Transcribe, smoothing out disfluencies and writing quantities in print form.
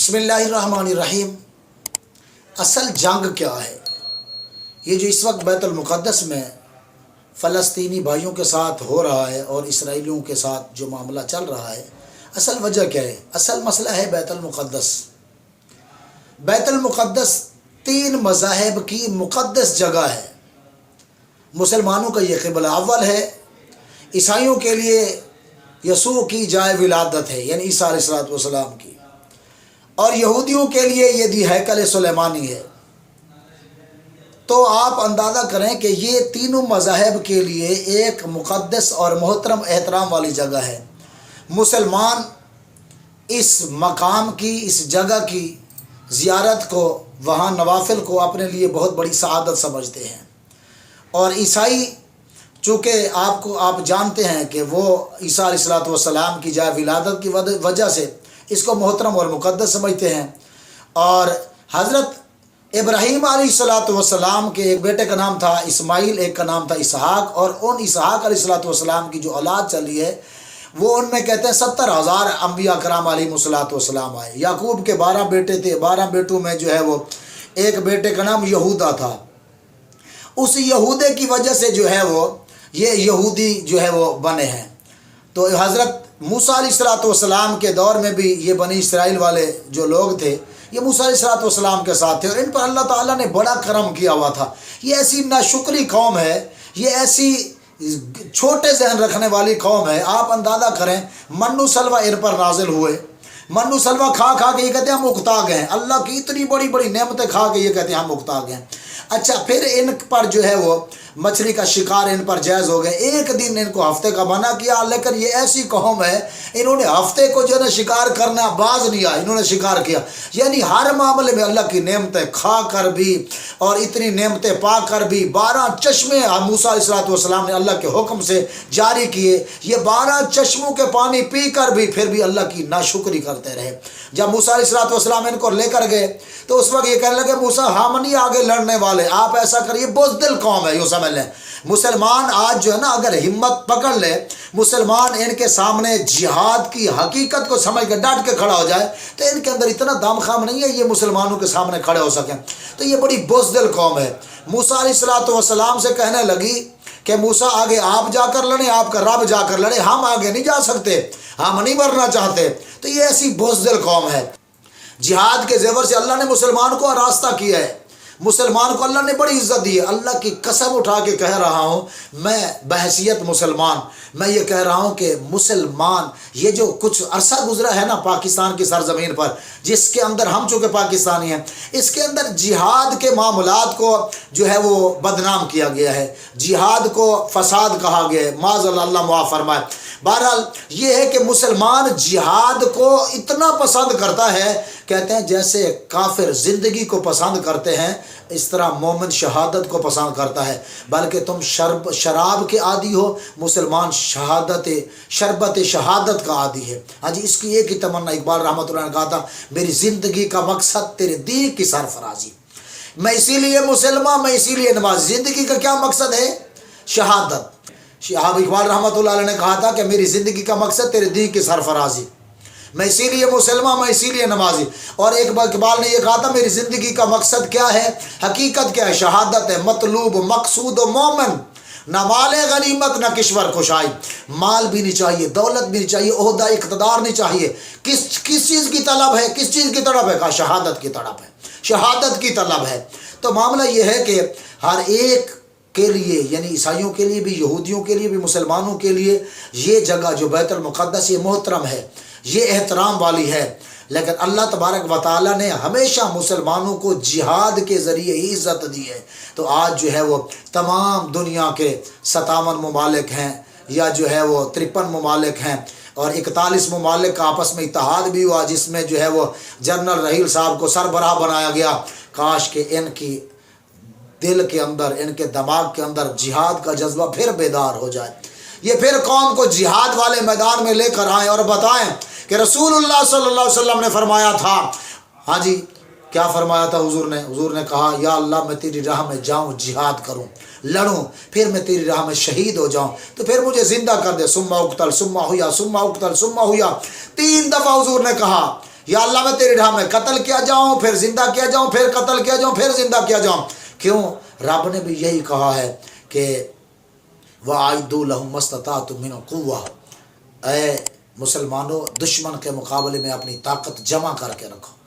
बिस्मिल्लाहिर्रहमानिर्रहीम। असल जंग क्या है? ये जो इस वक्त बैतुल मुक़द्दस में फ़लस्तीनी भाइयों के साथ हो रहा है और इसराइलियों के साथ जो मामला चल रहा है, असल वजह क्या है? असल मसला है बैतुल मुक़द्दस। बैतुल मुक़द्दस 3 मज़ाहिब की मुक़द्दस जगह है। मुसलमानों का ये क़िबला अव्वल है, ईसाइयों के लिए यसू की जाए विलादत है यानी ईसा अलैहिस्सलाम की, और यहूदियों के लिए ये दी हैकल सुलेमानी है। तो आप अंदाज़ा करें कि ये तीनों मज़ाहिब के लिए एक मुक़द्दस और मोहतरम एहतराम वाली जगह है। मुसलमान इस मकाम की, इस जगह की ज़ियारत को, वहाँ नवाफिल को अपने लिए बहुत बड़ी सआदत समझते हैं। और ईसाई चूँकि आप जानते हैं कि वो ईसा अलैहिस्सलाम की जाए विलादत की वजह से इसको मोहतरम और मुक़द्दस समझते हैं। और हज़रत इब्राहीम अलैहिस्सलाम के एक बेटे का नाम था इस्माइल, एक का नाम था इसहाक, और उन इसहाक अलैहिस्सलाम की जो औलाद चली है वो उनमें कहते हैं 70,000 अम्बिया कराम अलैहिस्सलाम आए। याकूब के 12 बेटे थे, 12 बेटों में जो है वो एक बेटे का नाम यहूदा था। उस यहूदे की वजह से जो है वो ये यहूदी जो है वो बने हैं। तो हज़रत मूसा अलैहिस्सलाम के दौर में भी ये बनी इसराइल वाले जो लोग थे, ये मूसा अलैहिस्सलाम के साथ थे और इन पर अल्लाह ताला ने बड़ा करम किया हुआ था। ये ऐसी नाशुक्री कौम है, ये ऐसी छोटे जहन रखने वाली कौम है। आप अंदाज़ा करें, मन्नू सलवा इन पर नाजिल हुए, मन्नू सलवा खा खा के ये कहते हैं हम उकता गए। अल्लाह की इतनी बड़ी बड़ी नेमतें खा के ये कहते हैं हम उकता गए। अच्छा, फिर इन पर जो है वो मछली का शिकार इन पर जायज़ हो गए। एक दिन इनको हफ्ते का मना किया, लेकिन ये ऐसी कौम है, इन्होंने हफ्ते को जो है शिकार करना बाज नहीं आया, इन्होंने शिकार किया। यानी हर मामले में अल्लाह की नेमतें खा कर भी और इतनी नेमतें पा कर भी 12 चश्मे मूसा अलैहिस्सलाम ने अल्लाह के हुक्म से जारी किए। ये 12 चश्मों के पानी पी कर भी फिर भी अल्लाह की नाशुक्री करते रहे। जब मूसा अलैहिस्सलाम इनको लेकर गए तो उस वक्त ये कहने लगे, मूसा हम नहीं आगे लड़ने वाले, आप ऐसा करिए। बुज़दिल कौम है, यूँ समझ लें। मुसलमान आज जो है ना, अगर हिम्मत पकड़ ले, मुसलमान इनके सामने जिहाद की हकीकत को समझ कर डट के खड़ा हो जाए तो इनके अंदर इतना दमख़म नहीं है ये मुसलमानों के सामने खड़े हो सकें। तो ये बड़ी बुज़दिल कौम है। मूसा अलैहिस्सलाम से कहने लगी कि मूसा आगे आप जाकर लड़े, आपका रब जाकर लड़े, हम आगे नहीं जा सकते, हम नहीं मरना चाहते। तो ये ऐसी बुज़दिल कौम है। जिहाद के ज़ेवर से अल्लाह ने मुसलमान को रास्ता किया है, मुसलमान को अल्लाह ने बड़ी इज्जत दी है। अल्लाह की कसम उठा के कह रहा हूँ मैं बहैसियत मुसलमान, मैं ये कह रहा हूँ कि मुसलमान ये जो कुछ अरसा गुजरा है ना पाकिस्तान की सरजमीन पर, जिसके अंदर हम चूँकि पाकिस्तानी हैं, इसके अंदर जिहाद के मामलात को जो है वो बदनाम किया गया है, जिहाद को फसाद कहा गया है, माज़अल्लाह मुआफ़ फरमाए। बहरहाल ये है कि मुसलमान जिहाद को इतना पसंद करता है, कहते हैं जैसे काफिर ज़िंदगी को पसंद करते हैं इस तरह मोमिन शहादत को पसंद करता है। बल्कि तुम शराब के आदी हो, मुसलमान शरबत शहादत का आदी है। हाँ जी, इसकी एक ही तमन्ना, इकबाल रहमतुल्लाह ने कहा था, मेरी ज़िंदगी का मकसद तेरे दीन की सरफराजी, मैं इसीलिए मुसलमान, मैं इसीलिए नमाज। ज़िंदगी का क्या मकसद है? शहादत। इकबाल रहमतुल्लाह ने कहा था कि मेरी ज़िंदगी का मकसद तेरे दीन की सरफराजी, मैं इसीलिए मुसलमान, मैं इसीलिए नमाजी। और एक बार इकबाल ने यह कहा था, मेरी ज़िंदगी का मकसद क्या है, हकीकत क्या है, शहादत है। मतलूब मकसूद मोमिन, ना माल गनीमत ना किश्वर खुशाई। माल भी नहीं चाहिए, दौलत भी नहीं चाहिए, ओहदा इक़्तिदार नहीं चाहिए। किस चीज़ की तलब है? किस चीज़ की तलब है? कहा शहादत की तलब है, शहादत की तलब है। तो मामला ये है कि हर एक के लिए, यानी ईसाइयों के लिए भी, यहूदियों के लिए भी, मुसलमानों के लिए ये जगह जो बैतुल मुक़द्दस ये मोहतरम है, ये एहतराम वाली है। लेकिन अल्लाह तबारक व तआला ने हमेशा मुसलमानों को जिहाद के ज़रिए ही इज़्ज़त दी है। तो आज जो है वो तमाम दुनिया के 57 ममालिक हैं या जो है वो 53 ममालिक हैं और 41 ममालिक का आपस में इत्तेहाद भी हुआ, जिसमें जो है वो जनरल रहील साहब को सरबराह बनाया गया। काश के इनकी दिल के अंदर, इनके दिमाग के अंदर जिहाद का जज्बा फिर बेदार हो जाए, ये फिर कौम को जिहाद वाले मैदान में लेकर आएँ और बताएं कि रसूलुल्लाह सल्लल्लाहु अलैहि वसल्लम ने फरमाया था। हाँ जी, क्या फरमाया था हुजूर ने कहा, या अल्लाह मैं तेरी राह में जाऊँ, जिहाद करूँ, लड़ूँ, फिर मैं तेरी राह में शहीद हो जाऊँ, तो फिर मुझे ज़िंदा कर दे। सुम्मा उक्तल सुम्मा हुया, सुम्मा उक्तल सुम्मा हुया। 3 दफ़ा हुजूर ने कहा یا اللہ میں تیری راہ میں قتل کیا جاؤں، پھر زندہ کیا جاؤں، پھر قتل کیا جاؤں، پھر زندہ کیا جاؤں۔ کیوں؟ رب نے بھی یہی کہا ہے کہ وَأَعِدُّوا لَهُم مَّا اسْتَطَعْتُم مِّنْ قُوَّةٍ، اے مسلمانوں دشمن کے مقابلے میں اپنی طاقت جمع کر کے رکھو۔